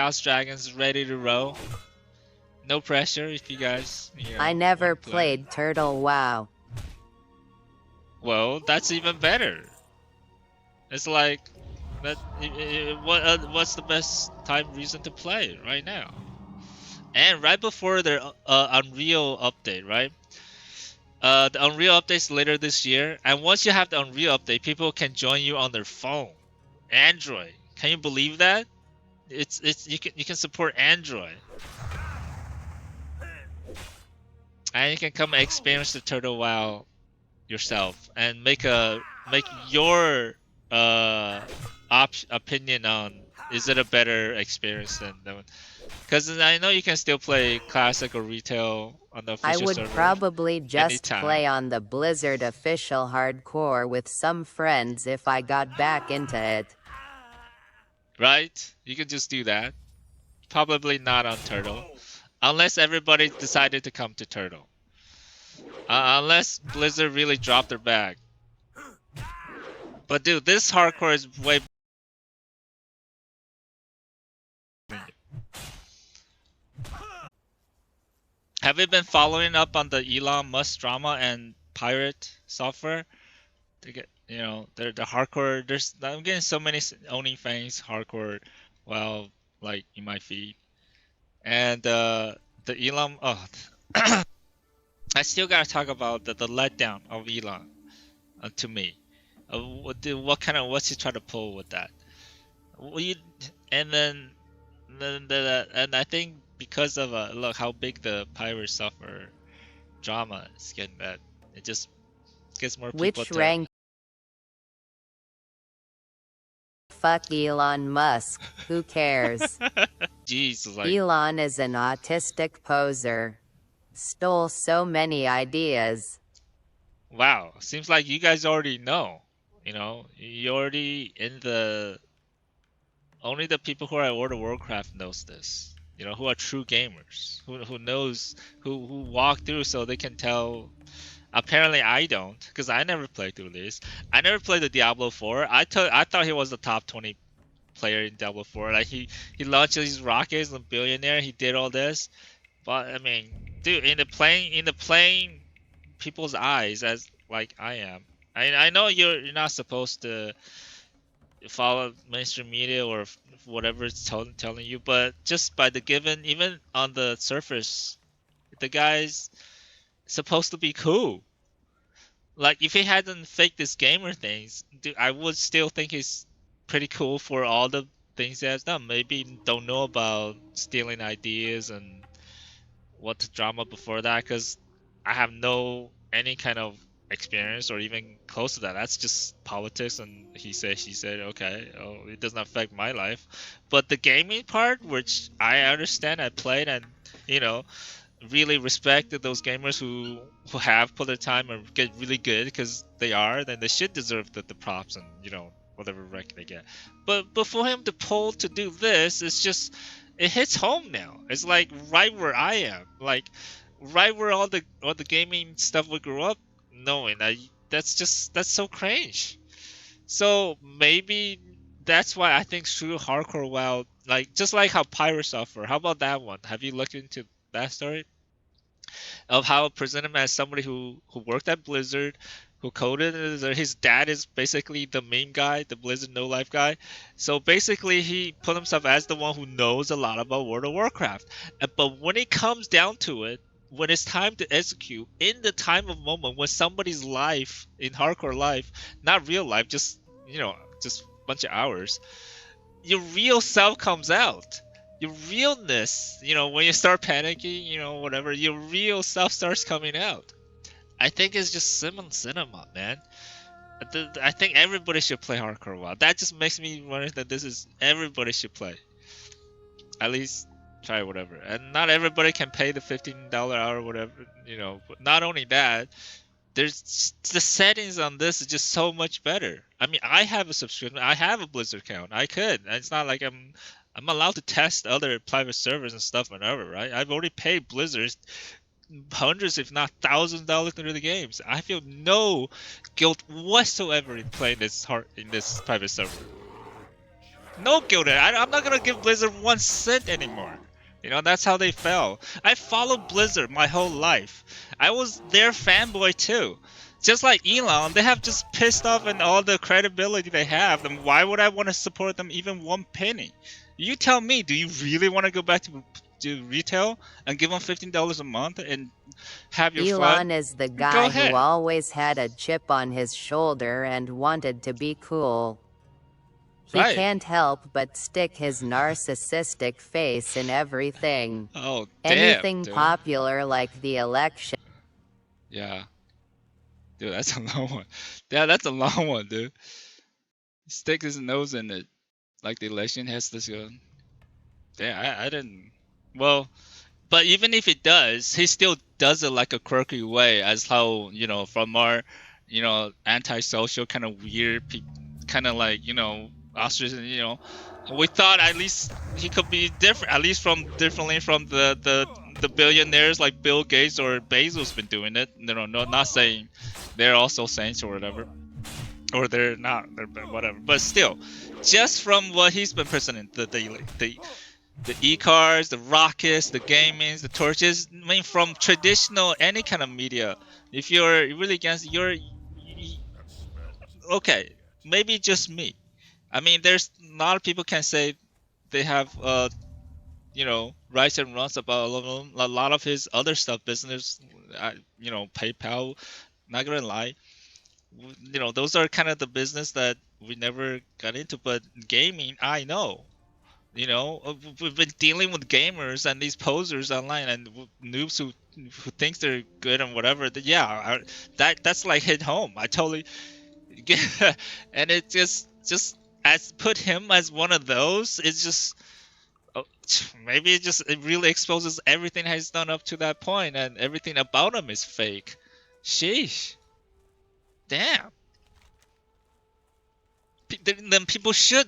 Chaos Dragons ready to roll. No pressure if you guys, I never wanna play. played Turtle WoW. Well, that's even better. It's like that. What's the best time reason to play right now? And right before their Unreal update, right? The Unreal update's later this year, and once you have the Unreal update, people can join you on their phone, Android. Can you believe that? It's you can support Android, and you can come experience the Turtle WoW yourself and make your uh opinion on is it a better experience than the one. Because I know you can still play classic or retail on the I official would server probably just anytime. play on the Blizzard official hardcore with some friends if I got back into it. Right? You can just do that. Probably not on Turtle. Unless everybody decided to come to Turtle. Unless Blizzard really dropped their bag. But dude, this hardcore is way. Have you been following up on the Elon Musk drama and pirate software? They get, they're the hardcore. I'm getting so many OnlyFans hardcore, well, like in my feed, and the Elon. Oh, I still gotta talk about the letdown of Elon, to me. What's he trying to pull with that? We and and I think because of look how big the pirate software drama is getting, that it just gets more people Which to. rank? Fuck Elon Musk. Who cares? Jeez, like Elon is an autistic poser. Stole so many ideas. wow, seems like you guys already know. You already in the. Only the people who are at World of Warcraft knows this. Who are true gamers, who knows, who walk through so they can tell. Apparently, I don't, because I never played through this. I never played the Diablo 4. I thought he was the top 20 player in Diablo 4. Like he launched these rockets, a billionaire. He did all this, but I mean, dude, in the playing people's eyes, as like I am. I know you're not supposed to follow mainstream media or whatever it's telling you, but just by the given, even on the surface, the guy's supposed to be cool. Like if he hadn't faked this gamer things, dude, I would still think he's pretty cool for all the things he has done. Maybe don't know about stealing ideas and what the drama before that, because I have no any kind of experience or even close to that. That's just politics and he said, she said. Okay, oh, it doesn't affect my life. But the gaming part, which I understand, I played, and you know, really respected those gamers who have put their time and get really good, because they are, then they should deserve the props and whatever rank they get. But for him to pull to do this, it's just, it hits home now. It's like right where I am, like right where all the gaming stuff we grew up knowing. That's so cringe. So maybe that's why I think true hardcore WoW, like just like how Pirate Software. How about that one? Have you looked into that story of how it presented him as somebody who worked at Blizzard, who coded? His dad is basically the main guy, the Blizzard no life guy. So basically, he put himself as the one who knows a lot about World of Warcraft. But when it comes down to it, when it's time to execute, in the time of moment, when somebody's life in hardcore life, not real life, just a bunch of hours, your real self comes out. Your realness, when you start panicking, whatever, your real self starts coming out. I think it's just cinema, man. I think everybody should play hardcore WoW. That just makes me wonder that this is everybody should play. At least try whatever. And not everybody can pay the $15 hour, whatever. But not only that, there's the settings on this is just so much better. I mean, I have a subscription. I have a Blizzard account. I could. It's not like I'm allowed to test other private servers and stuff whenever, right? I've already paid Blizzard hundreds, if not $1,000s into the games. I feel no guilt whatsoever in playing this private server. No guilt. I'm not gonna give Blizzard 1 cent anymore. You know, that's how they fell. I followed Blizzard my whole life. I was their fanboy too. Just like Elon, they have just pissed off in all the credibility they have. Then why would I want to support them even 1 penny? You tell me, do you really want to go back to retail and give them $15 a month and have your Elon fun? is the Go guy who ahead. always had a chip on his shoulder and wanted to be cool. He Right. can't help but stick his narcissistic face in everything. Oh, damn, Anything dude. popular like the election. Yeah. Dude, that's a long one. Yeah, that's a long one, dude. Stick his nose in it. Like the election has this go. Damn, I didn't. Well, but even if it does, he still does it like a quirky way, as how, from our, antisocial kind of weird, kind of like, ostrich, we thought at least he could be different, at least from differently from the billionaires like Bill Gates or Bezos been doing it. Not saying they're also saints or whatever, or they're not, they're whatever. But still, just from what he's been presenting, the e-cars, the rockets, the gamings, the torches. I mean, from traditional any kind of media, if you're really against, okay. Maybe just me. I mean, there's a lot of people can say they have rights and runs about a lot of his other stuff, business, PayPal. Not gonna lie, those are kind of the business that we never got into. But gaming, I know. We've been dealing with gamers and these posers online and noobs who thinks they're good and whatever. Yeah, that's like hit home. I totally get, and it just as put him as one of those. It's just oh, maybe it really exposes everything he's done up to that point, and everything about him is fake. Sheesh, damn. Then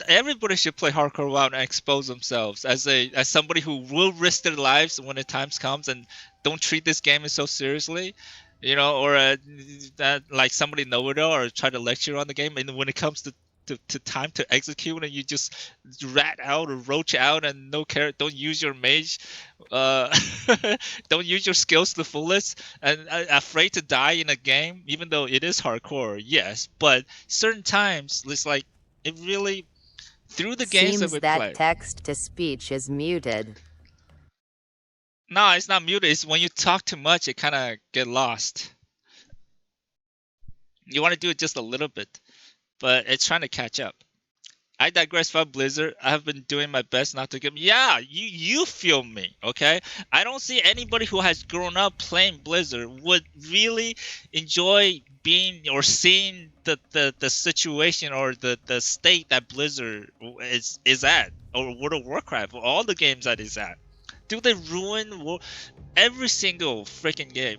everybody should play hardcore WoW and expose themselves as somebody who will risk their lives when the times comes, and don't treat this game so seriously, or that like somebody know it all or try to lecture on the game, and when it comes to time to execute, and you just rat out or roach out and no care, don't use your mage, uh, don't use your skills to the fullest, and afraid to die in a game, even though it is hardcore, yes, but certain times it's like it really through the games that Seems we that play. text to speech is muted. No, it's not muted. It's when you talk too much, it kind of get lost. You want to do it just a little bit, but it's trying to catch up. I digress from Blizzard. I have been doing my best not to give. Yeah, you feel me, okay? I don't see anybody who has grown up playing Blizzard would really enjoy being or seeing the situation or the state that Blizzard is at, or World of Warcraft, or all the games that is at. Do they ruin every single freaking game,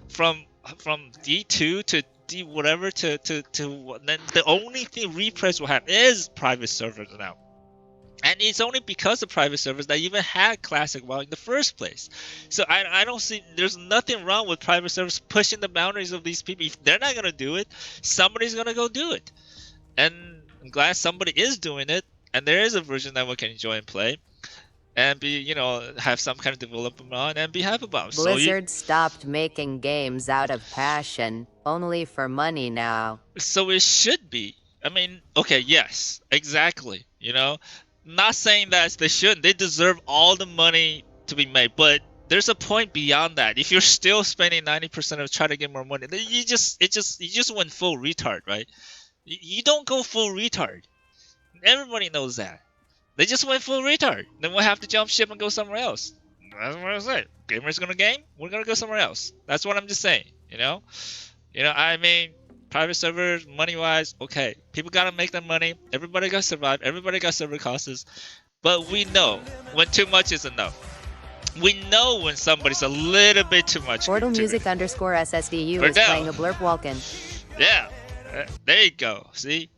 from D2 to D whatever to then the only thing Repress will have is private servers now. And it's only because of private servers that even had Classic WoW in the first place. So I don't see there's nothing wrong with private servers pushing the boundaries of these people. If they're not gonna do it, somebody's gonna go do it. And I'm glad somebody is doing it, and there is a version that we can enjoy and play and be have some kind of development on and be happy about. Blizzard stopped making games out of passion, only for money now. So it should be. I mean, okay, yes, exactly. Not saying that they shouldn't. They deserve all the money to be made, but there's a point beyond that. If you're still spending 90% of trying to get more money, then you just went full retard, right? You don't go full retard. Everybody knows that. They just went full retard. Then we'll have to jump ship and go somewhere else. That's what I said. Gamers gonna game. We're gonna go somewhere else. That's what I'm just saying. I mean, private servers, money wise, okay. People gotta make their money. Everybody gotta survive. Everybody got server costs. But we know when too much is enough. We know when somebody's a little bit too much. Portal too Music good. underscore SSDU is Verdell. playing a blurp Walken. Yeah. There you go. See?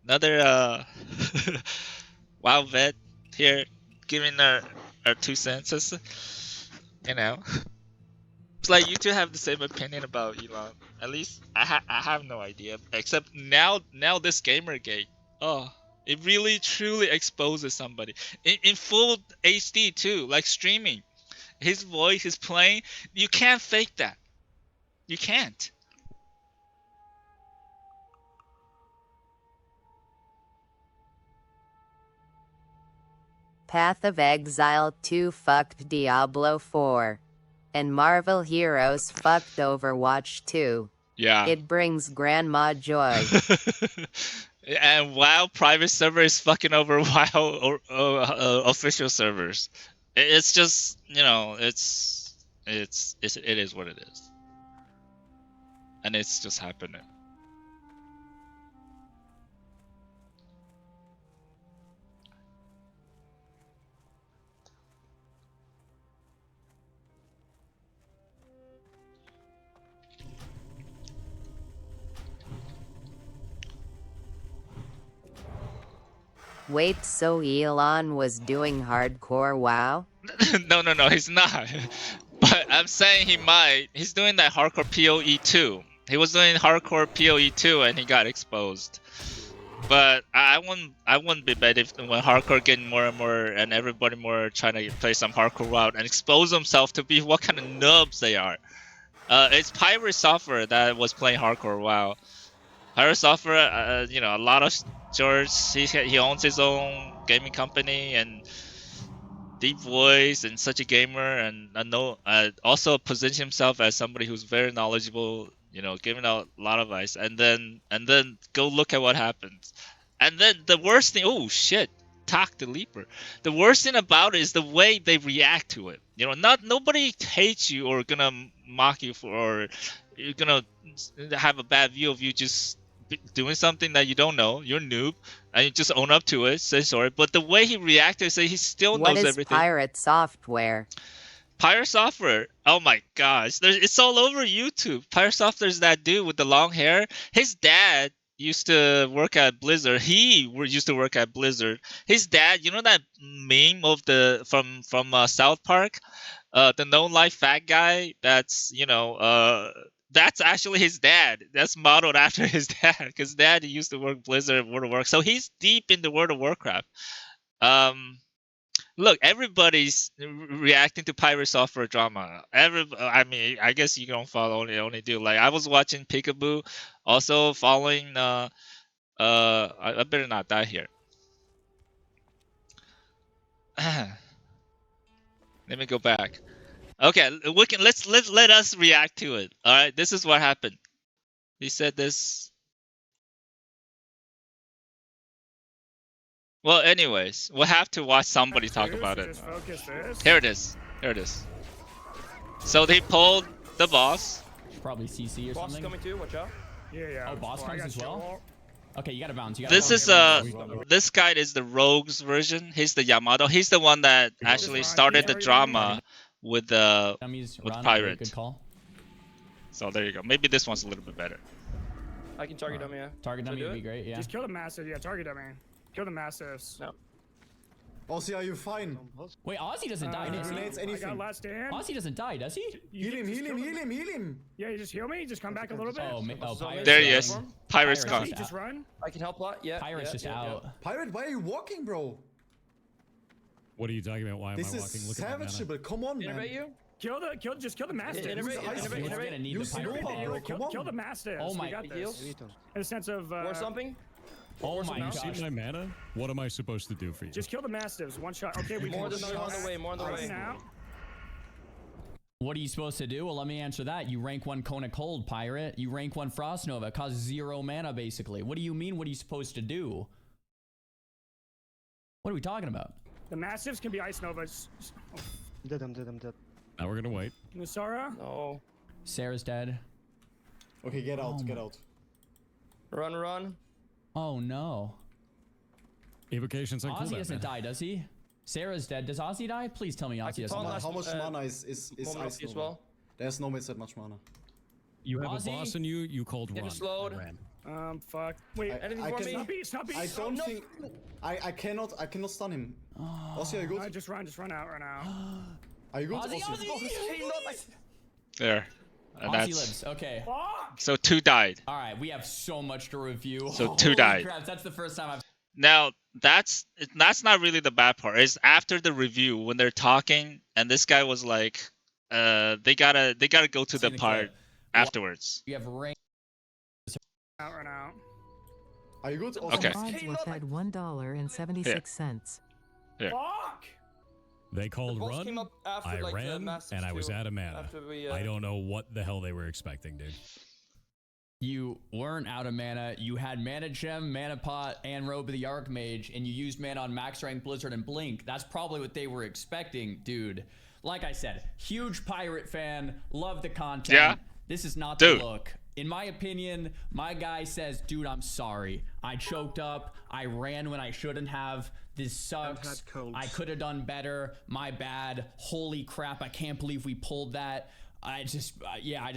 Another wild vet here giving our 2 cents. You know. It's like you two have the same opinion about Elon. At least I have no idea. Except now this Gamergate. Oh. It really truly exposes somebody in full HD too, like streaming. His voice is playing. You can't fake that. You can't. Path of Exile 2 fucked Diablo 4. And Marvel Heroes fucked Overwatch 2. Yeah. It brings grandma joy. And WoW private server is fucking over WoW or, official servers. It's just, you know, it is what it is, and it's just happening. Wait, so Elon was doing hardcore WoW? No, he's not. But I'm saying he might. He's doing that hardcore PoE 2. He was doing hardcore PoE 2 and he got exposed. But I wouldn't be bad if when hardcore getting more and more and everybody more trying to play some hardcore WoW and expose themselves to be what kind of nubs they are. It's Pirate Software that was playing hardcore WoW. Pirate Software, you know, a lot of George. He owns his own gaming company and deep voice and such a gamer, and I know also position himself as somebody who's very knowledgeable. You know, giving out a lot of advice, and then go look at what happens. And then the worst thing, oh shit, talk the leaper. The worst thing about it is the way they react to it. You know, nobody hates you or gonna mock you for, or you're gonna have a bad view of you just doing something that you don't know. You're a noob, and you just own up to it, say sorry. But the way he reacted, say he still What knows is everything. Pirate Software? Pirate Software. Oh my gosh, it's all over YouTube. Pirate Software is that dude with the long hair. His dad used to work at Blizzard. Used to work at Blizzard. His dad, you know that meme of the from South Park, the no life fat guy. That's that's actually his dad. That's modeled after his dad, because dad used to work Blizzard World of Warcraft. So he's deep in the World of Warcraft. Um, Look, everybody's reacting to pirate software drama. I mean, I guess you don't follow only do like I was watching Peekaboo, also following. I better not die here. Let me go back. Okay, let us react to it. All right, this is what happened. He said this. Well, anyways, we'll have to watch somebody talk about it. Here it is. Here it is. So they pulled the boss. Probably CC or Boss something. coming too, watch out. Yeah. Oh, boss comes as well? Okay, you gotta bounce. This is this guy is the Rogue's version. He's the Yamato. He's the one that actually started the drama with Pirate. Good call. So there you go. Maybe this one's a little bit better. I can target dummy, yeah. Target dummy would be great, yeah. Just kill the massive. Yeah, target dummy. Kill the massives. No. Aussie, are you fine? Wait, Ozzy doesn't die, does he? Grenades, I got anything. last stand. Ozzy doesn't die, does he? Heal him. Yeah, you just heal me. Just come back a little bit. Pirate's There he out. is. Pirate's gone. Just run. I can help a lot, yeah. Pirate's just out. Pirate, why are you walking, bro? What are you talking about? Why am This I is walking? Look at my mana. savageable. Come on, Innovate man. you? Just kill the mastiffs. Innovate. We're gonna need Use the pirate. Nova, bro. Come Kill the on. mastiffs. Oh my- We got Heals? this. In the sense of War something? Oh my You gosh. see my mana? What am I supposed to do for you? just kill the mastiffs. One shot. Okay, we More can than on the way, more on the way. now. What are you supposed to do? Well, let me answer that. You rank 1 Kona Cold, Pirate. You rank 1 Frost Nova. Causes 0 mana, basically. What do you mean, what are you supposed to do? What are we talking about? The mastiffs can be ice novas. I'm dead. Now we're gonna wait. Nusara? No. Sarah's dead. Okay, get out. Run. Oh, no. Evocation's on Ozzy cooldown. doesn't die, does he? Sarah's dead. Does Ozzy die? Please tell me I Ozzy can doesn't taunt die. last- How much mana is Moment ice as Nova? well. There's no that much mana. You have Ozzy? a boss in you. You called Get run. it slowed. Ran. Fuck. Wait. Anything I for can- me? Stop it. I don't think I cannot stun him. Aussie, are you good? Just run out right now. Are you good? Ozzy, Ozzy! There. And Ozzy that's lives. Okay. Fuck! so 2 died. All right, we have so much to review. So 2 Holy died. crap, that's the first time I've Now that's not really the bad part. It's after the review when they're talking, and this guy was like, they gotta go to the Seen the part clip. afterwards. You have rank. Out right now. Are you good? Okay. Awesome. Odds were fed $1.76. Here. Fuck! They called boss run. came up after, I like, the ran, Mastiffs and I was too, out of mana. after we, I don't know what the hell they were expecting, dude. You weren't out of mana. You had Mana Gem, Mana Pot, and Robe of the Archmage, and you used mana on Max Rank, Blizzard, and Blink. That's probably what they were expecting, dude. Like I said, huge Pirate fan. Love the content. Yeah. This is not Dude. the look. In my opinion, my guy says, dude, I'm sorry. I choked up. I ran when I shouldn't have. This sucks. I could have done better. My bad. Holy crap. I can't believe we pulled that. I just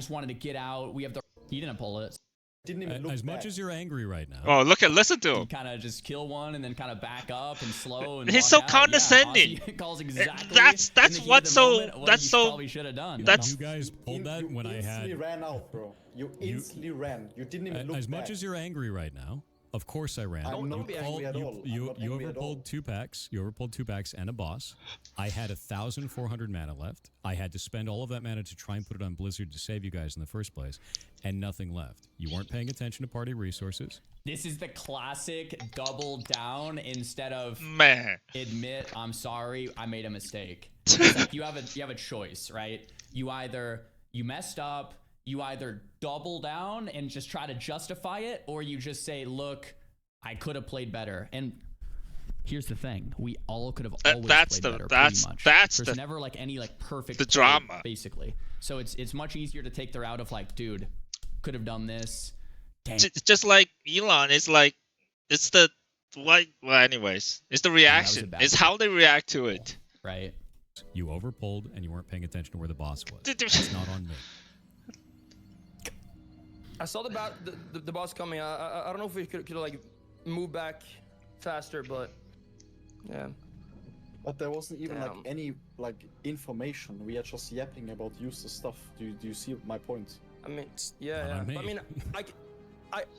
wanted to get out. We have the... He didn't pull it. Didn't even look As back. much as you're angry right now, Oh, listen to You him. kind of just kill one and then kind of back up and slow and He's walk so out. condescending. Yeah, Ozzy calls exactly That's in the heat of what's the so- moment what that's you so- probably should have done. that's- you guys pulled that You when I instantly had. ran out, bro. You instantly ran. You didn't even look As back. much as you're angry right now, of course I ran. I'm not You angry at all. I'm You not angry at all. overpulled 2 packs. You overpulled 2 packs and a boss. I had 1,400 mana left. I had to spend all of that mana to try and put it on Blizzard to save you guys in the first place, and nothing left. You weren't paying attention to party resources. This is the classic double down instead of Man. admit I'm sorry, I made a mistake. It's like you have a choice, right? You messed up, you either double down and just try to justify it, or you just say, look, I could have played better. And here's the thing, we all could have always that's played the- better, that's- pretty much. that's There's the- never like any like perfect the play, drama. basically. So it's much easier to take the route of like, dude, could have done this. Dang. Just like Elon, it's like, it's the what? Well, anyways, it's the reaction. bad It's how they react to it. Right. You overpulled and you weren't paying attention to where the boss was. Dude, It's not on me. I saw the boss coming. I don't know if we could like move back faster, but yeah. But there wasn't even like Damn. any like information. We are just yapping about useless stuff. Do you see my point? I mean, not yeah. on But I me. mean,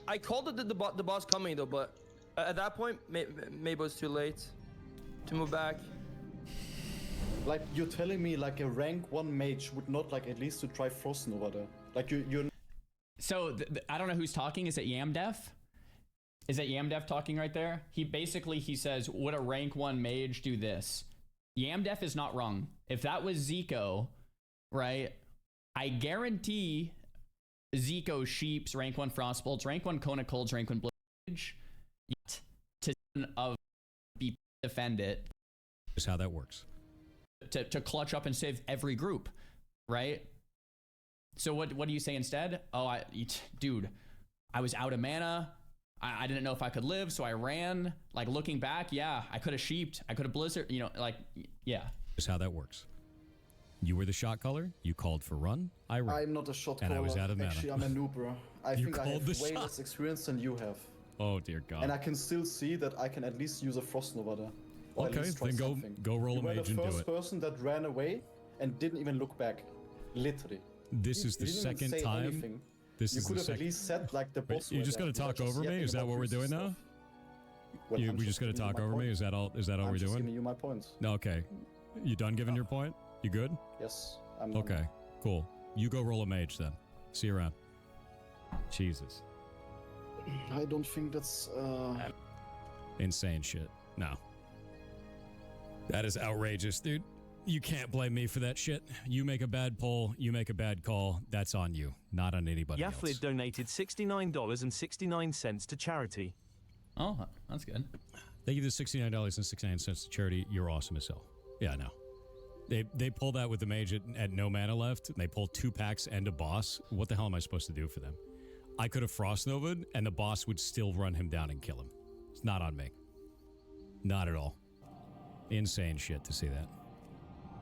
I called it the boss coming though, but at that point, maybe it was too late to move back. Like you're telling me like a rank 1 mage would not like at least to try Frozen over there. Like you're So I don't know who's talking. Is it Yamdef? Is it Yamdef talking right there? He says, would a rank 1 mage do this? Yamdef is not wrong. If that was Zico, right? I guarantee Zico Sheeps, rank 1 Frostbolts, rank 1 Kona Colds, rank 1 Blizzard, yet to of be defend it, Is how that works. to clutch up and save every group, right? So what do you say instead? Oh, dude, I was out of mana. I didn't know if I could live, so I ran. Like looking back, yeah, I could have sheeped. I could have blizzard. You know, like yeah. Is how that works. You were the shot caller. You called for run. I ran. I'm not a shot And I caller. was out of mana. Actually, I'm a noob, bro. I You think I called have the way shot. less experience than you have. Oh dear God. And I can still see that I can at least use a Frost Nova there. Or at Okay, least try then something. go roll You a were mage the and do first it. person that ran away and didn't even look back. Literally. This is the You didn't even second say time. anything. This You is could the have at second. least said like the boss. You're were just there. gonna You were talk just over me? yapping Is that about what we're useless doing now? stuff. Well, You, I'm we're just gonna giving you talk my over me? point. Is that all? Is that all I'm we're just doing? giving you my point. No. Okay. You done giving your point? You good? Yes. I'm done. Okay. Cool. You go roll a mage then. See you around. Jesus. I don't think that's. Insane shit. No. That is outrageous, dude. You can't blame me for that shit. You make a bad poll, you make a bad call. That's on you, not on anybody else. Yaflid donated $69.69 to charity. Oh, that's good. They give the $69.69 to charity. You're awesome as hell. Yeah, I know. They pull that with the mage at no mana left. And they pull 2 packs and a boss. What the hell am I supposed to do for them? I could have Frost Nova'd, and the boss would still run him down and kill him. It's not on me. Not at all. Insane shit to see that.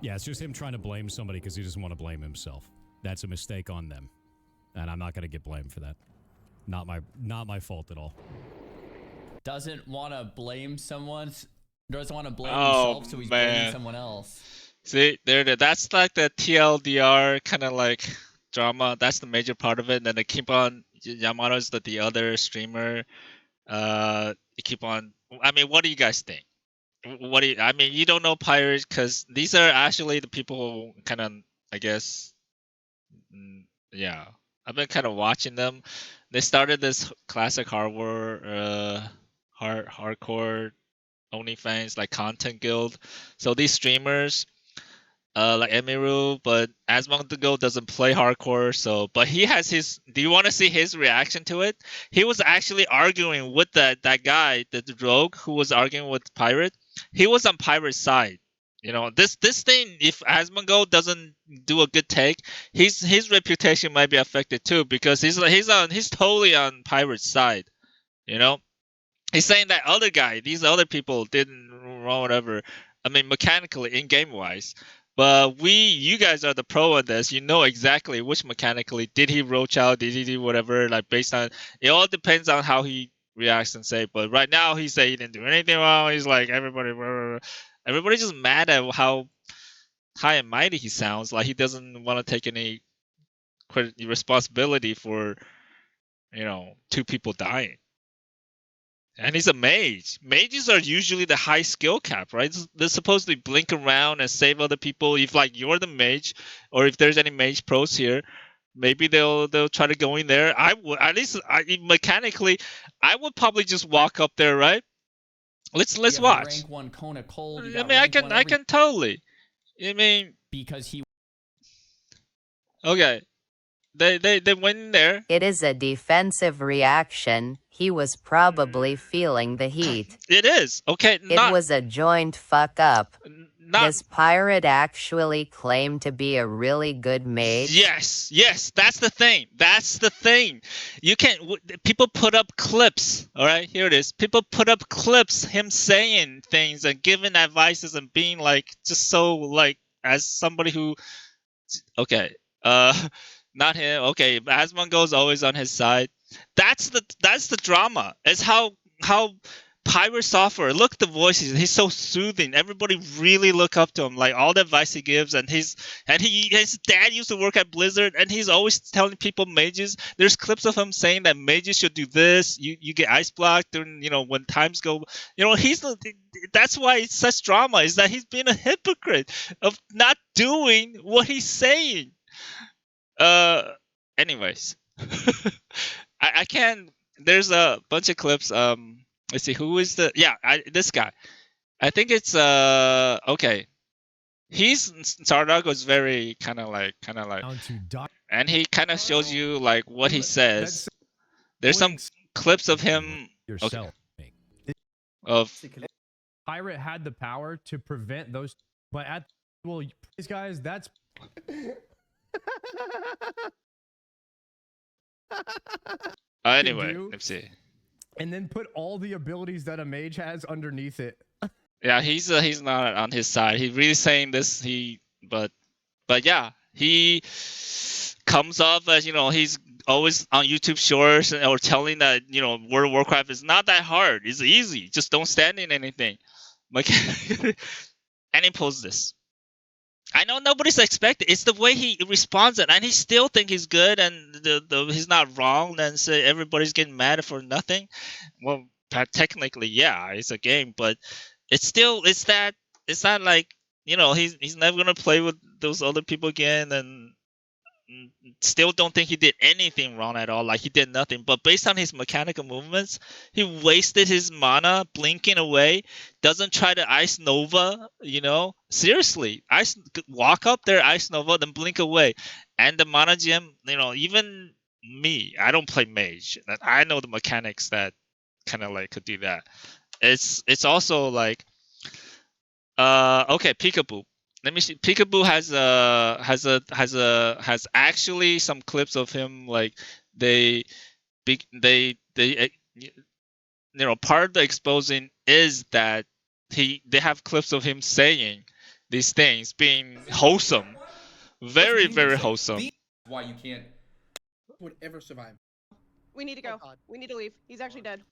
Yeah, it's just him trying to blame somebody because he doesn't want to blame himself. That's a mistake on them. And I'm not going to get blamed for that. Not my fault at all. Doesn't want to blame someone. Doesn't want to blame Oh, himself, so he's man. blaming someone else. See, that's like the TLDR kind of like drama. That's the major part of it. And then they keep on Yamato's the other streamer. You keep on I mean, what do you guys think? What do you, I mean, you don't know pirates because these are actually the people who kind of, I guess, yeah. I've been kind of watching them. They started this classic hardcore OnlyFans like content guild. So these streamers like Emiru, but Asmongold doesn't play hardcore, so but he has his. Do you want to see his reaction to it? He was actually arguing with that guy, the rogue who was arguing with Pirate. He was on Pirate's side. You know, this thing. If Asmongold doesn't do a good take, his reputation might be affected too because he's totally on Pirate's side. You know, he's saying that other guy, these other people didn't wrong, whatever. I mean, mechanically, in game wise. But you guys are the pro at this. You know exactly which mechanically did he roach out, did he do whatever, like based on it all depends on how he reacts and say. But right now, he say he didn't do anything wrong. He's like everybody, blah, blah, blah. Everybody's just mad at how high and mighty he sounds. Like he doesn't want to take any responsibility for two people dying. And he's a mage. Mages are usually the high skill cap, right? They're supposed to blink around and save other people. If like you're the mage, or if there's any mage pros here, maybe they'll try to go in there. I would at least mechanically, I would probably just walk up there, right? Let's You have the watch. rank 1 Kona Cold. I mean, I can totally. I mean, because he. Okay, they went in there. It is a defensive reaction. He was probably feeling the heat. It is. Okay, It was a joint fuck up. Does Pirate actually claim to be a really good mage? Yes, that's the thing. That's the thing. You can people put up clips. All right, here it is. People put up clips him saying things and giving advices and being like just so like as somebody who okay, not him. Okay, Asmongold's always on his side. That's the drama. It's how Pirate Software. Look at the voices. He's so soothing. Everybody really look up to him. Like all the advice he gives, and his dad used to work at Blizzard, and he's always telling people mages. There's clips of him saying that mages should do this. You get ice blocked during when times go. That's why it's such drama. Is that he's been a hypocrite of not doing what he's saying. Anyways, I can't. There's a bunch of clips. Let's see who is this guy. I think it's okay. He's Sardago is very kind of like and he kind of shows you like what he says. There's some clips of him yourself. Of Pirate had the power to prevent those, but these guys, that's anyway, let's see. And then put all the abilities that a mage has underneath it. Yeah, he's not on his side. He's really saying this. But yeah, he comes off as he's always on YouTube Shorts or telling that World of Warcraft is not that hard. It's easy. Just don't stand in anything. Like, and he posts this. I know nobody's expecting. It's the way he responds it, and he still think he's good and he's not wrong. And so everybody's getting mad for nothing. Well, technically, yeah, it's a game, but it's not like he's never gonna play with those other people again, and still don't think he did anything wrong at all. Like he did nothing, but based on his mechanical movements, he wasted his mana blinking away. Doesn't try to ice nova. Seriously, walk up there, ice nova, then blink away, and the mana gem. Even me, I don't play mage. I know the mechanics that kind of like could do that. It's also like okay, peekaboo. Let me see. Peekaboo has actually some clips of him like part of the exposing is that they have clips of him saying these things being wholesome, very wholesome. Why you can't would ever survive. We need to go. We need to leave. He's actually dead.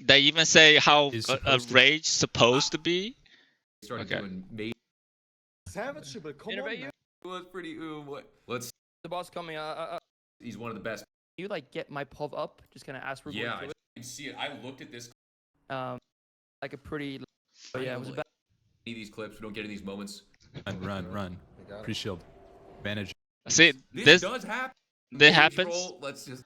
They even say how a rage supposed to be. Started doing mage. Savage, but come on, man. It was pretty let's The boss coming. he's one of the best. You like get my pov up? Just kind of ask for. Yeah, I can see it. I looked at this. like a pretty. But yeah, it was a bad. Any of these clips, we don't get in these moments. Run. Pre-shield. Manage. See, This does happen. This Mage happens. roll, let's just.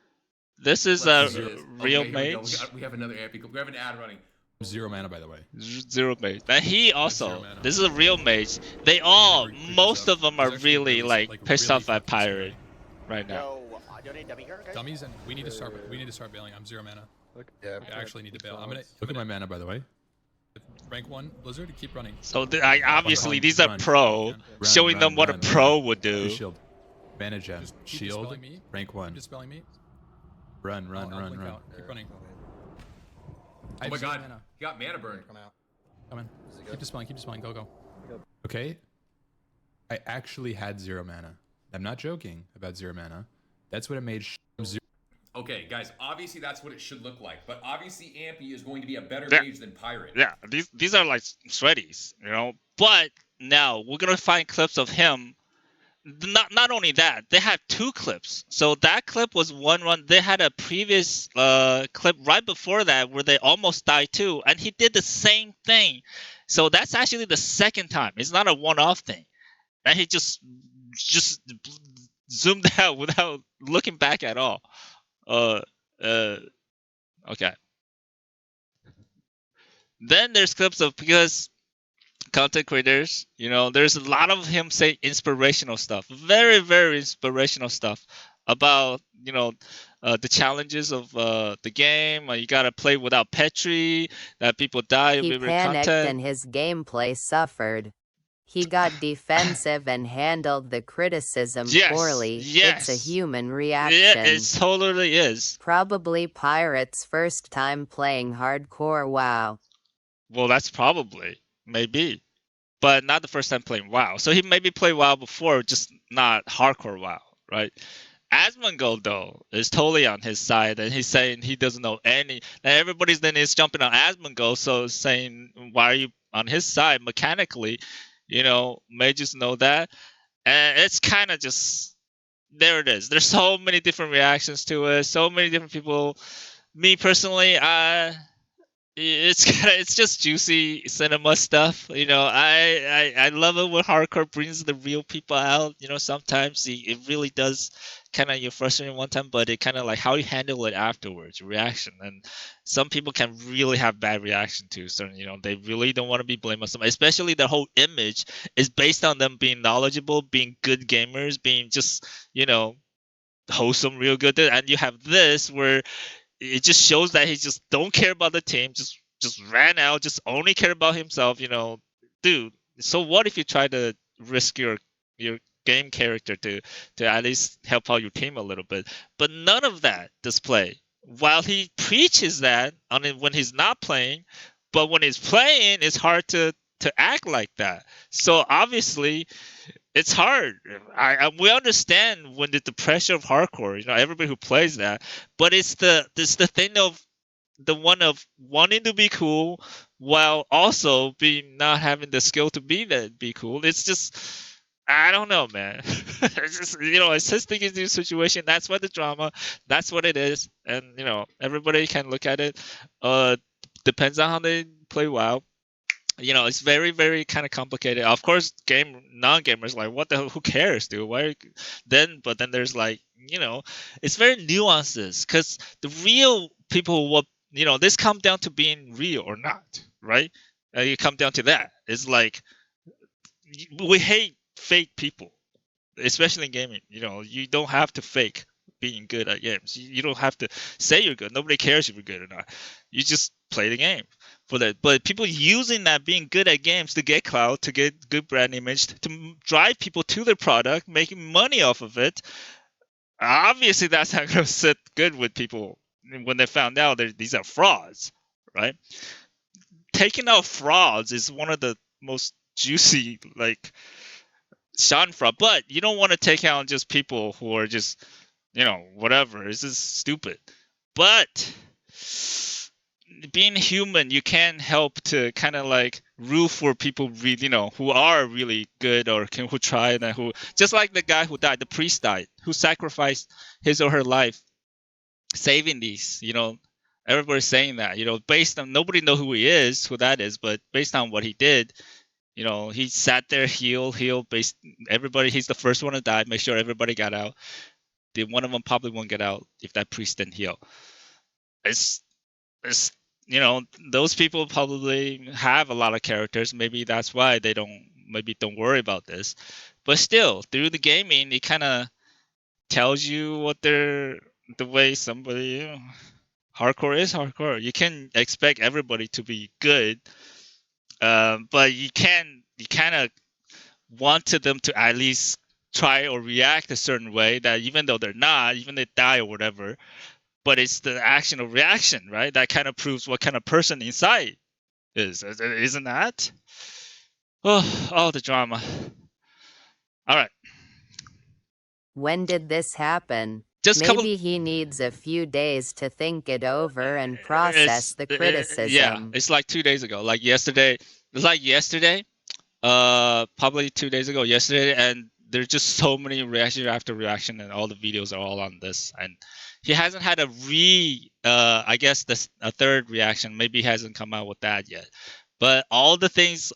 This is let's a do this. real Okay, here we go. mage. We have another ampy. We have an ad running. 0 mana, by the way. Zero mage. And he also, this is a real mage. They all, most of them are really like pissed off at Pirate right now. Dummies, and we need to start bailing. I'm 0 mana. Yeah. I actually need to bail. Look at my mana, by the way. Rank 1 Blizzard, keep running. So obviously these are pro, showing them what a pro would do. Shield. Manage gen. Shield. Rank 1. Dispelling me. Run. Keep running. Oh my god, he got mana burn. Come in. Keep dispelling. Go. Okay. I actually had 0 mana. I'm not joking about 0 mana. That's what it made 0. Okay, guys, obviously that's what it should look like, but obviously Ampy is going to be a better Yeah. mage than Pirate. Yeah, these are like sweaties, you know. But now we're gonna find clips of him. Not only that, they had 2 clips. So that clip was one run. They had a previous clip right before that where they almost died too, and he did the same thing. So that's actually the second time. It's not a one-off thing. And he just zoomed out without looking back at all. Okay. Then there's clips of, because content creators, you know, there's a lot of him say inspirational stuff, very, very inspirational stuff about, you know, the challenges of the game. You gotta play without Petri, that people die. He panicked and his gameplay suffered. He got defensive and handled the criticism poorly. Yes. It's a human reaction. Yeah, it totally is. Probably Pirate's first time playing hardcore WoW. Well, that's probably, maybe. But not the first time playing WoW. So he maybe played WoW before, just not hardcore WoW, right? Asmongold, though, is totally on his side, and he's saying he doesn't know any. And everybody's then is jumping on Asmongold, so saying, why are you on his side mechanically? You know, mages know that. And it's kind of just, there it is. There's so many different reactions to it, so many different people. Me personally, it's just juicy cinema stuff, you know. I love it when hardcore brings the real people out. You know, sometimes it really does kind of, you're frustrated one time, but it kind of like how you handle it afterwards, reaction. And some people can really have bad reaction to certain, you know, they really don't want to be blamed on somebody, especially the whole image is based on them being knowledgeable, being good gamers, being just, you know, wholesome, real good. And you have this where it just shows that he just don't care about the team, just ran out, just only care about himself, you know. Dude, so what if you try to risk your game character to at least help out your team a little bit? But none of that display. While he preaches that on it when he's not playing, but when he's playing, it's hard to act like that. So obviously, it's hard. We understand when the pressure of hardcore, you know, everybody who plays that, but it's the thing of the one of wanting to be cool while also being not having the skill to be cool. It's just, I don't know, man. It's just, you know, it's his thinking new situation. That's what the drama. That's what it is, and you know, everybody can look at it. Depends on how they play WoW. You know, it's very, very kind of complicated. Of course, non-gamers like, what the hell, who cares, dude? But then there's like, you know, it's very nuances, because the real people, what, you know, this comes down to being real or not, right? You come down to that. It's like, we hate fake people, especially in gaming. You know, you don't have to fake being good at games. You don't have to say you're good. Nobody cares if you're good or not. You just play the game for that. But people using that being good at games to get clout, to get good brand image, to drive people to their product, making money off of it. Obviously, that's not going to sit good with people when they found out that these are frauds, right? Taking out frauds is one of the most juicy, like, Schadenfreude. But you don't want to take out just people who are just, you know, whatever. It's just stupid. But being human, you can't help to kind of like root for people, really, you know, who are really good or who tried, and who, just like the guy who died, the priest died, who sacrificed his or her life saving these, you know, Everybody's saying that, based on nobody know who he is, who that is, but based on what he did, he sat there, heal, based everybody. He's the first one to die. Make sure everybody got out. The one of them probably won't get out if that priest didn't heal. It's those people probably have a lot of characters. Maybe that's why they don't worry about this. But still, through the gaming, it kind of tells you what the way somebody hardcore is hardcore. You can expect everybody to be good, but you kind of wanted them to at least try or react a certain way that even though they're not, even they die or whatever, but it's the action or reaction, right? That kind of proves what kind of person inside is, isn't that? Oh, all the drama. All right. When did this happen? Just Maybe he needs a few days to think it over and process the criticism. Yeah, it's like 2 days ago. Like yesterday. It's like yesterday. Probably 2 days ago, yesterday, and there's just so many reaction after reaction, and all the videos are all on this. And he hasn't had I guess a third reaction. Maybe he hasn't come out with that yet. But all the things,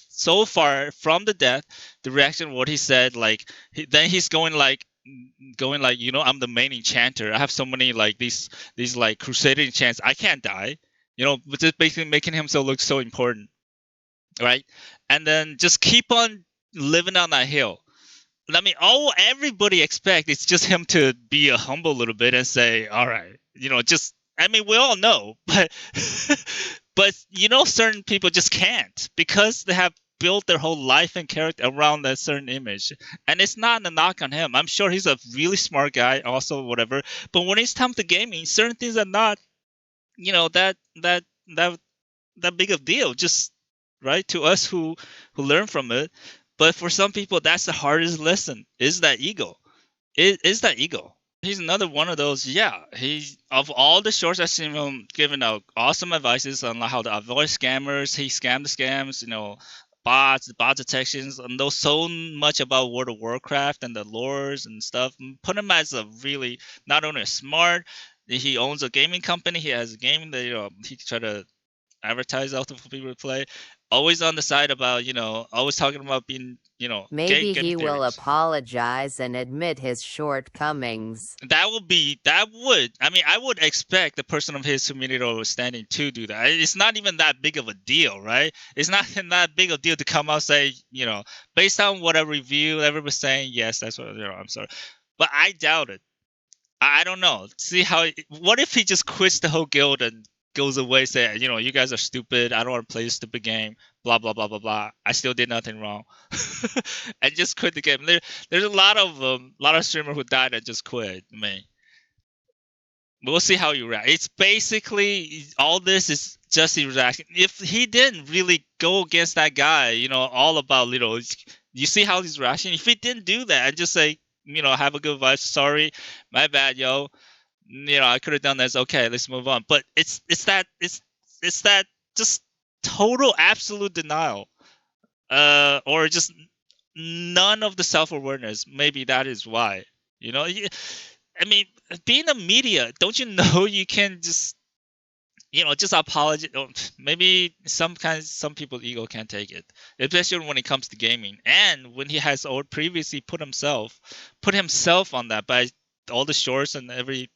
so far from the death, the reaction, what he said, like then he's going like, I'm the main enchanter. I have so many like these like crusader enchants. I can't die. But just basically making himself look so important, right? And then just keep on living on that hill. I mean, all everybody expect is just him to be a humble little bit and say, "All right, just." I mean, we all know, but certain people just can't because they have built their whole life and character around that certain image, and it's not a knock on him. I'm sure he's a really smart guy, also whatever. But when it's time to gaming, certain things are not, that that big of deal. Just right to us who learn from it. But for some people, that's the hardest lesson. Is that ego? Is that ego? He's another one of those. Yeah, he of all the shorts I've seen him giving out awesome advices on how to avoid scammers. He scammed the scams. Bot detections, and knows so much about World of Warcraft and the lores and stuff. Put him as a really not only smart. He owns a gaming company. He has a game that he try to advertise out for people to play. Always on the side about, always talking about being, Maybe game he will theories. apologize and admit his shortcomings. That would, I mean, I would expect the person of his humility standing to do that. It's not even that big of a deal, right? It's not that big a deal to come out and say, based on what I review, everybody's saying, yes, that's what, I'm sorry. But I doubt it. I don't know. See what if he just quits the whole guild and goes away, say, you guys are stupid. I don't want to play this stupid game. Blah blah blah blah blah. I still did nothing wrong, and just quit the game. There's a lot of streamers who died and just quit. I mean, we'll see how you react. It's basically all this is just his reaction. If he didn't really go against that guy, all about you see how he's reacting. If he didn't do that and just say, have a good vibe. Sorry, my bad, yo. I could have done this. Okay, let's move on. But it's that just total absolute denial, or just none of the self awareness. Maybe that is why. I mean, being a media, don't you know you can just just apologize. Maybe some people's ego can't take it, especially when it comes to gaming, and when he has previously put himself on that by all the shorts and every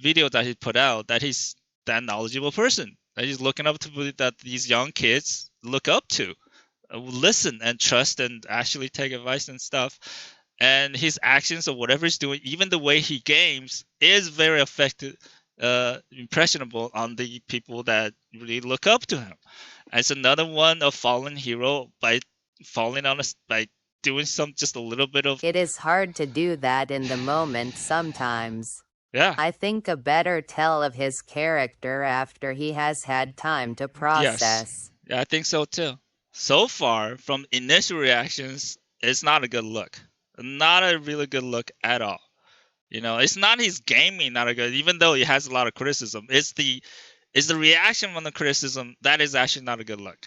video that he put out, that he's that knowledgeable person that he's looking up to, that these young kids look up to, listen and trust and actually take advice and stuff. And his actions or whatever he's doing, even the way he games, is very effective, impressionable on the people that really look up to him. And it's another one of fallen hero by falling on us by doing just a little bit of. It is hard to do that in the moment sometimes. Yeah. I think a better tell of his character after he has had time to process. Yes. Yeah, I think so too. So far, from initial reactions, it's not a good look. Not a really good look at all. It's not his gaming not a good, even though he has a lot of criticism. It's the reaction from the criticism that is actually not a good look.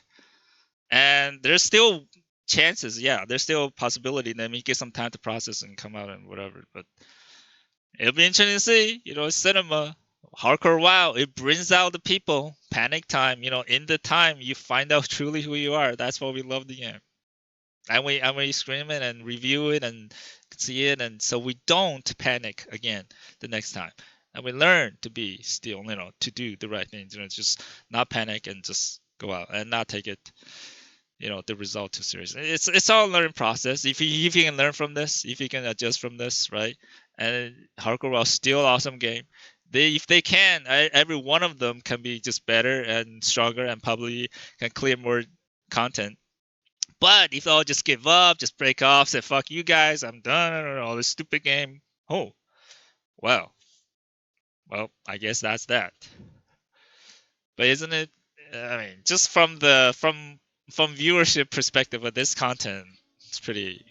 And there's still chances, yeah. There's still a possibility that he get some time to process and come out and whatever. But it'll be interesting to see. It's cinema. Hardcore WoW, it brings out the people. Panic time, in the time you find out truly who you are. That's why we love the game. And we scream it and review it and see it, and so we don't panic again the next time. And we learn to be still, to do the right things, just not panic and just go out and not take it, the result too seriously. It's all a learning process. If you can learn from this, if you can adjust from this, right? And Hardcore WoW still awesome game. If they can, every one of them can be just better and stronger and probably can clear more content. But if they'll just give up, just break off, say fuck you guys, I'm done, all this stupid game. Oh, well, I guess that's that. But isn't it? I mean, just from viewership perspective of this content, it's pretty.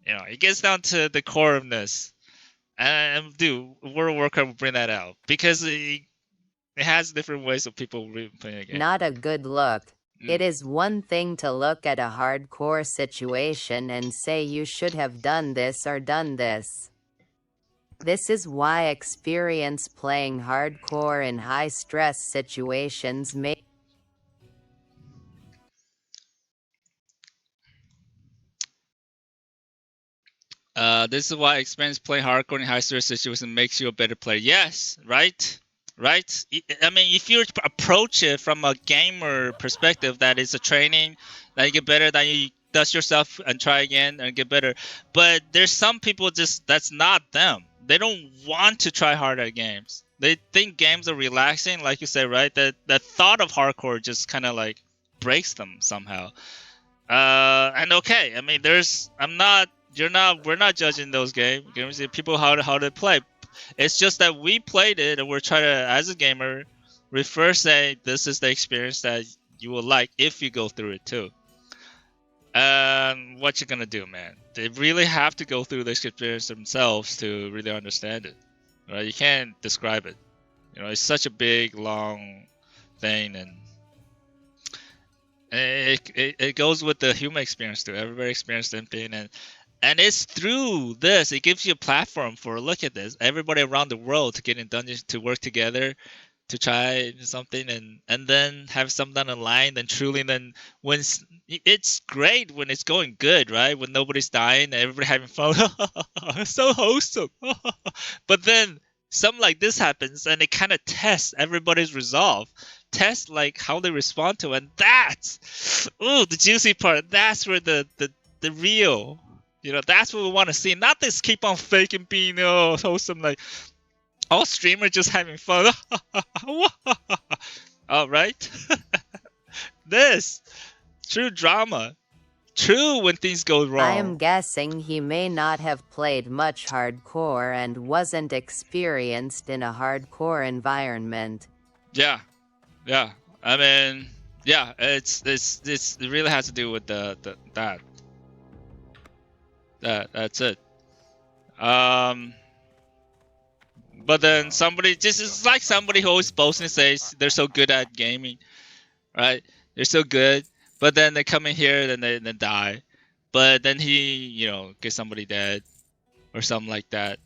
It gets down to the core of this, and dude, World of Warcraft will bring that out because it has different ways of people playing the game. Not a good look. It is one thing to look at a hardcore situation and say you should have done this or done this. This is why experience playing hardcore in high-stress situations may... This is why experience playing hardcore in high-stress situations makes you a better player. Yes, right? Right? I mean, if you approach it from a gamer perspective, that is a training, that you get better, that you dust yourself and try again and get better. But there's some people that's not them. They don't want to try hard at games. They think games are relaxing, like you said, right? That thought of hardcore just kind of like breaks them somehow. And okay, I mean, we're not judging those games. People how to play. It's just that we played it and we're trying to, as a gamer, we first say this is the experience that you will like if you go through it too. What you gonna do, man? They really have to go through this experience themselves to really understand it. Right? You can't describe it. It's such a big, long thing, and it goes with the human experience too. Everybody experienced something, and it's through this. It gives you a platform for look at this. Everybody around the world to get in dungeons to work together to try something and then have something down the line. Then truly, then when it's great when it's going good, right? When nobody's dying, everybody having fun. So wholesome. But then something like this happens and it kind of tests everybody's resolve, tests like how they respond to it. And that's the juicy part. That's where the real, that's what we want to see. Not this keep on faking being wholesome, like all streamers just having fun. All right. This true drama, true when things go wrong. I am guessing he may not have played much hardcore and wasn't experienced in a hardcore environment. Yeah. I mean, yeah, it really has to do with that's it. But then it's like somebody who always boasts and says they're so good at gaming, right? They're so good, but then they come in here, then they die, but then he, gets somebody dead, or something like that,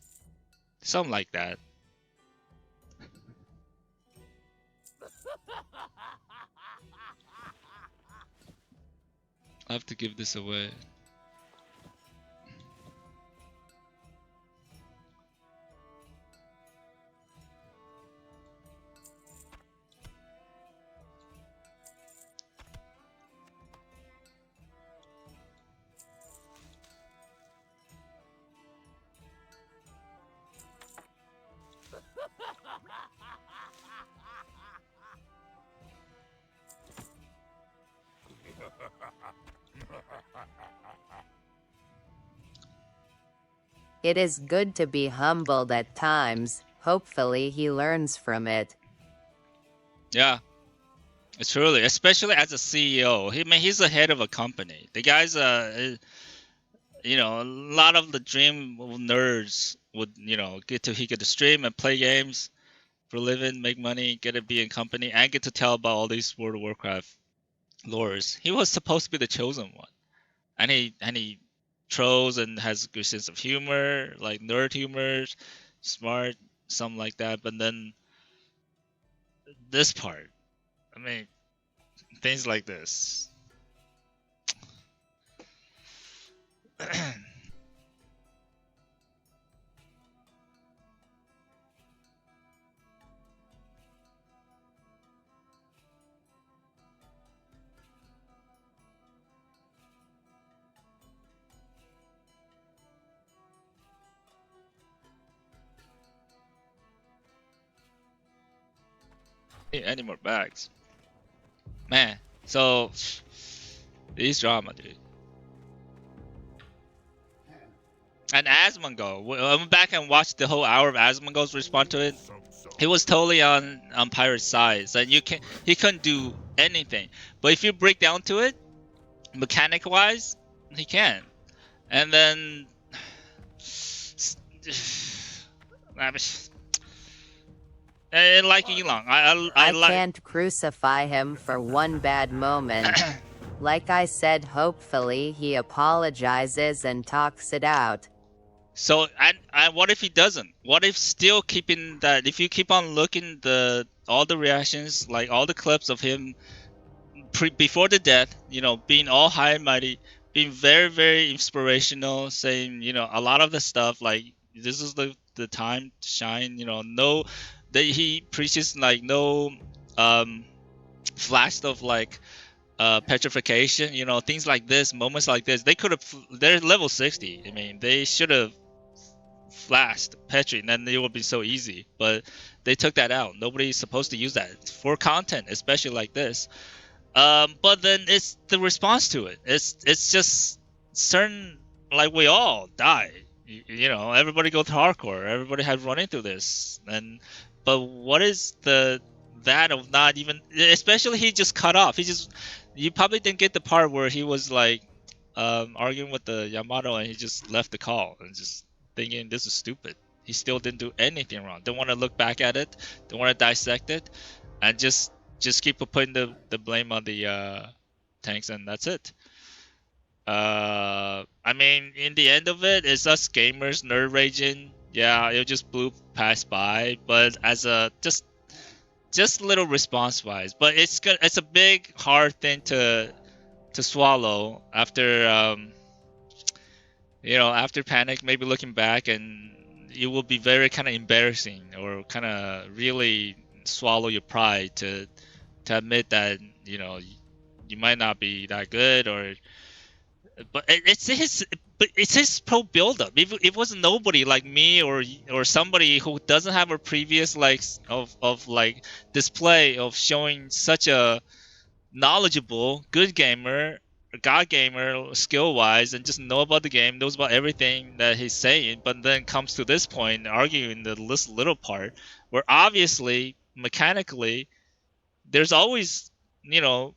I have to give this away. It is good to be humbled at times. Hopefully he learns from it. Yeah, it's truly, especially as a CEO. He's the head of a company. The guy's a lot of the dream nerds would, he get to stream and play games for a living, make money, get to be in company, and get to tell about all these World of Warcraft lores. He was supposed to be the chosen one, and he trolls and has a good sense of humor, like nerd humor, smart. something like that. But then this part, I mean, things like this. Need any more bags? Man, so these drama, dude. And Asmongo, I went back and watched the whole hour of Asmongo's response to it. He was totally on Pirate's side. So he couldn't do anything. But if you break down to it, mechanic wise, he can. And then and like Elon, I can't crucify him for one bad moment. Like I said, hopefully he apologizes and talks it out. So and what if he doesn't? What if still keeping that? If you keep on looking all the reactions, like all the clips of him before the death, you know, being all high and mighty, being very very inspirational, saying, you know, a lot of the stuff like this is the time to shine. You know, no, that he preaches like no flash of like petrification, you know, things like this, moments like this. They could have, they're level 60. I mean, they should have flashed Petri, and then it would be so easy. But they took that out. Nobody's supposed to use that for content, especially like this. But then it's the response to it. It's just certain, like we all die. You know, everybody go to hardcore. Everybody had running through this, and but what is that of not even? Especially he just cut off. You probably didn't get the part where he was like arguing with the Yamato, and he just left the call and just thinking this is stupid. He still didn't do anything wrong. Don't want to look back at it. Don't want to dissect it, and just keep putting the blame on the tanks, and that's it. I mean, in the end of it, it's us gamers nerd raging. Yeah, it just blew past by, but as a just little response wise, but it's good. It's a big hard thing to swallow after you know, after panic, maybe looking back, and it will be very kind of embarrassing or kind of really swallow your pride to admit that, you know, you might not be that good, or but it's his pro buildup. If it was nobody like me or somebody who doesn't have a previous like of like display of showing such a knowledgeable, good gamer, a god gamer, skill wise, and just know about the game, knows about everything that he's saying, but then comes to this point arguing the little part where obviously mechanically there's always, you know,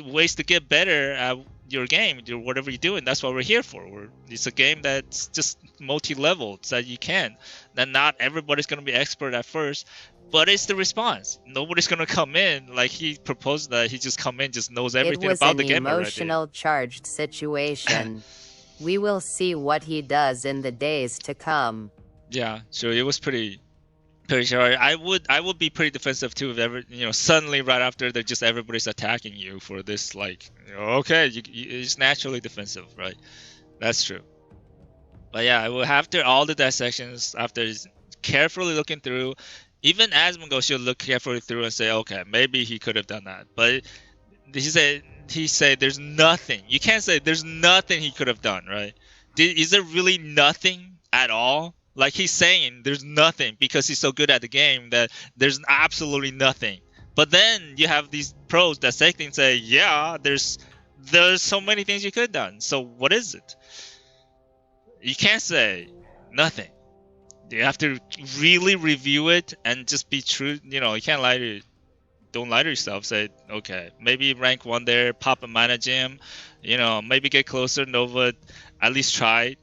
ways to get better at your game, whatever you're doing. That's what we're here for. It's a game that's just multi-level, so that you can. Then not everybody's gonna be expert at first, but it's the response. Nobody's gonna come in like he proposed that he just come in, just knows everything about the game already. It was an emotional charged situation. We will see what he does in the days to come. Yeah, so it was pretty sure. I would be pretty defensive too if ever, you know, suddenly right after they're just everybody's attacking you for this, like, okay, it's naturally defensive, right? That's true. But yeah, after all the dissections, after carefully looking through, even Asmongo should look carefully through and say, okay, maybe he could have done that. But he said there's nothing. You can't say there's nothing he could have done, right? Is there really nothing at all? Like he's saying there's nothing because he's so good at the game that there's absolutely nothing. But then you have these pros that say things, say, yeah, there's so many things you could have done. So what is it? You can't say nothing. You have to really review it and just be true. You know, you can't don't lie to yourself. Say, okay, maybe rank 1 there, pop a mana gem, you know, maybe get closer, Nova, at least try,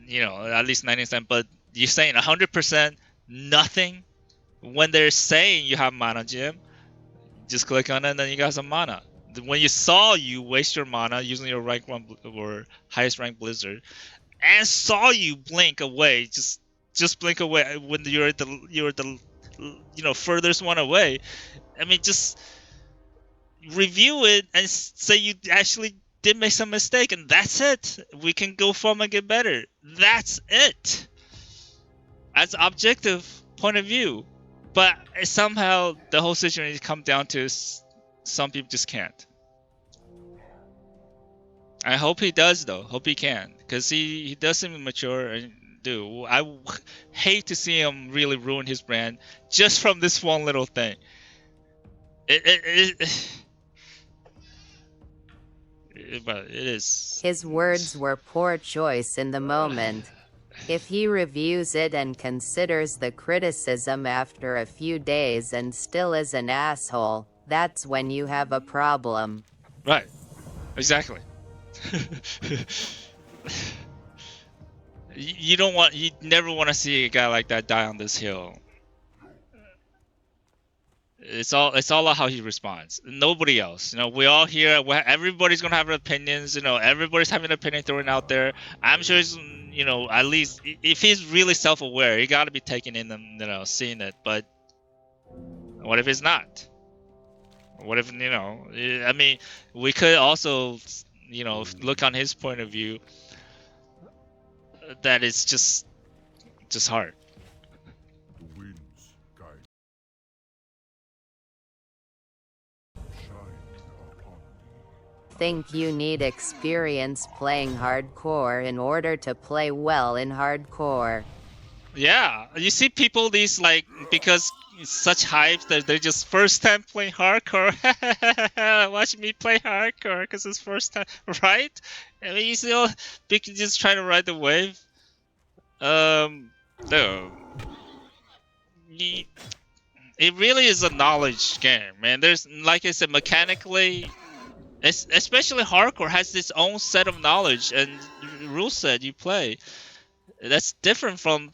you know, at least 90%. But you're saying 100% nothing when they're saying you have mana gem. Just click on it and then you got some mana. When you saw you waste your mana using your rank 1 or highest rank Blizzard, and saw you blink away, just just blink away when you're the furthest one away. I mean, just review it and say you actually did make some mistake, and that's it. We can go forward and get better. That's it. As an objective point of view, but somehow the whole situation come down to some people just can't. I hope he does though. Hope he can, because he does seem mature. And dude, hate to see him really ruin his brand just from this one little thing. But it is. His words were poor choice in the moment. If he reviews it and considers the criticism after a few days and still is an asshole, that's when you have a problem. Right. Exactly. You never want to see a guy like that die on this hill. It's all about how he responds. Nobody else. We all here. Everybody's gonna have opinions. Everybody's having an opinion thrown out there. I'm sure he's, at least if he's really self-aware, he got to be taking in them, seeing it. But what if he's not? What if I mean, we could also, look on his point of view. That it's just hard. Think you need experience playing hardcore in order to play well in hardcore. Yeah, you see people because it's such hype that they're just first time playing hardcore. Watch me play hardcore because it's first time, right? I mean, you see all people just trying to ride the wave. No. It really is a knowledge game, man. There's, like I said, mechanically, especially hardcore has its own set of knowledge and rule set you play. That's different from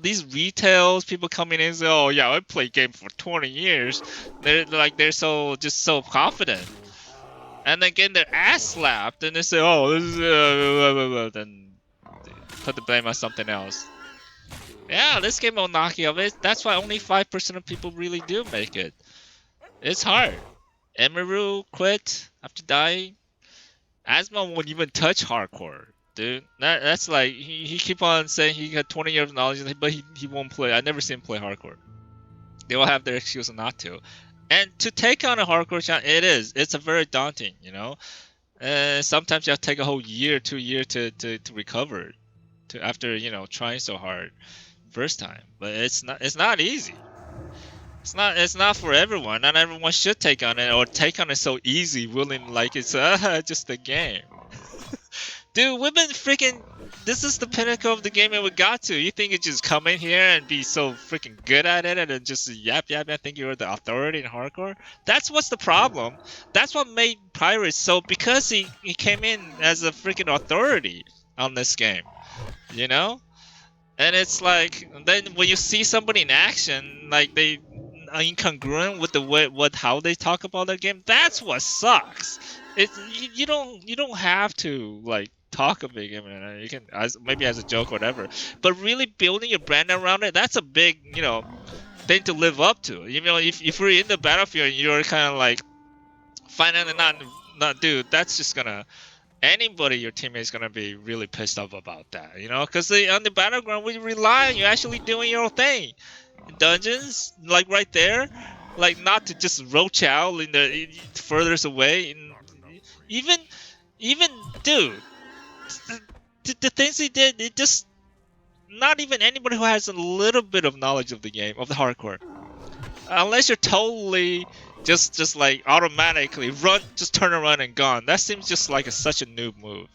these retails people coming in and say, "Oh yeah, I played game for 20 years." They're so confident, and then getting their ass slapped, and they say, "Oh, this is then put the blame on something else." Yeah, this game will knock you off. That's why only 5% of people really do make it. It's hard. Emiru quit after dying. Asma won't even touch hardcore, dude. That's like he keep on saying he got 20 years of knowledge, but he won't play. I never seen him play hardcore. They will have their excuse not to. And to take on a hardcore challenge, it's a very daunting, sometimes you have to take a whole year, 2 years to recover, after trying so hard first time. But it's not easy. It's not for everyone. Not everyone should take on it or take on it so easy, willing, like it's just a game. Dude, we've been freaking. This is the pinnacle of the game that we got to. You think you just come in here and be so freaking good at it and then just yap and think you're the authority in hardcore? That's what's the problem. That's what made Pirates so, because he came in as a freaking authority on this game, And it's like, then when you see somebody in action, like they are incongruent with the way how they talk about the game, that's what sucks. You don't have to talk a big game. You can maybe as a joke or whatever, but really building your brand around it, that's a big thing to live up to. If you're in the battlefield and you're kind of like finally not dude, that's just gonna. Anybody, your teammate is gonna be really pissed off about that, because on the battleground we rely on you actually doing your own thing. Dungeons, like right there, like not to just roach out in the furthest away. Even, dude, the things he did, it just not even anybody who has a little bit of knowledge of the game, of the hardcore, unless you're totally just like automatically run, just turn around and gone. That seems just like such a noob move.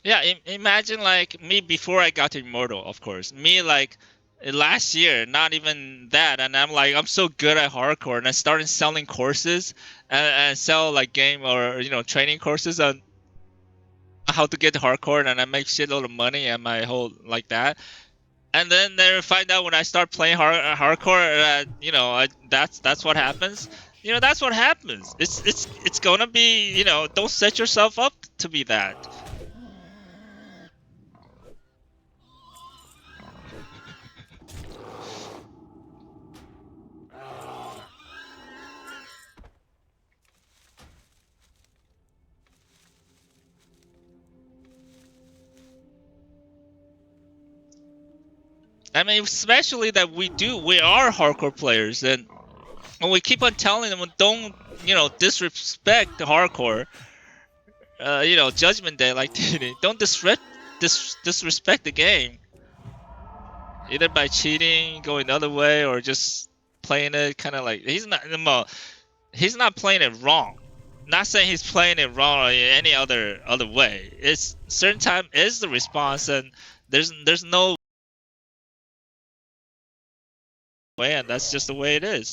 Yeah, imagine like me before I got to Immortal, of course. Me like last year, not even that, and I'm like, I'm so good at hardcore, and I started selling courses and sell like game or training courses on how to get hardcore, and I make shitload of money and my whole like that. And then they find out when I start playing hardcore that that's what happens. That's what happens. It's gonna be don't set yourself up to be that. I mean, especially that we are hardcore players, and we keep on telling them, don't disrespect the hardcore. Judgment Day, like don't disrespect the game, either by cheating, going the other way, or just playing it kind of like he's not playing it wrong. Not saying he's playing it wrong or any other way. It's certain time is the response, and there's no way, and that's just the way it is.